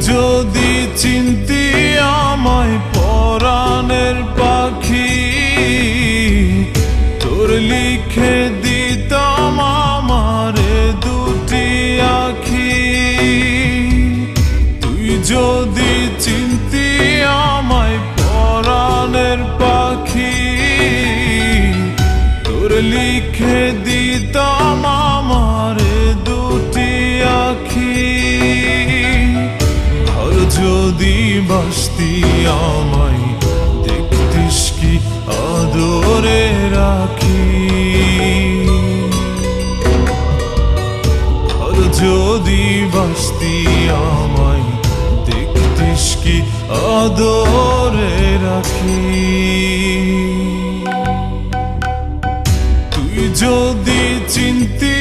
যদি চিনতি আমায় পরাণের পাখি, তোর লিখে দিতাম আমারে দুটি আখি। তুই যদি চিনতি আমায় পরাণের পাখি, তোর লিখে দিতাম আমারে দুটি আখি। যদি বাসতি আমায় দেখতিস কি আদরে রাখি। আর যদি বাসতি আমায় দেখতিস কি আদরে রাখি। তুই যদি চিনতি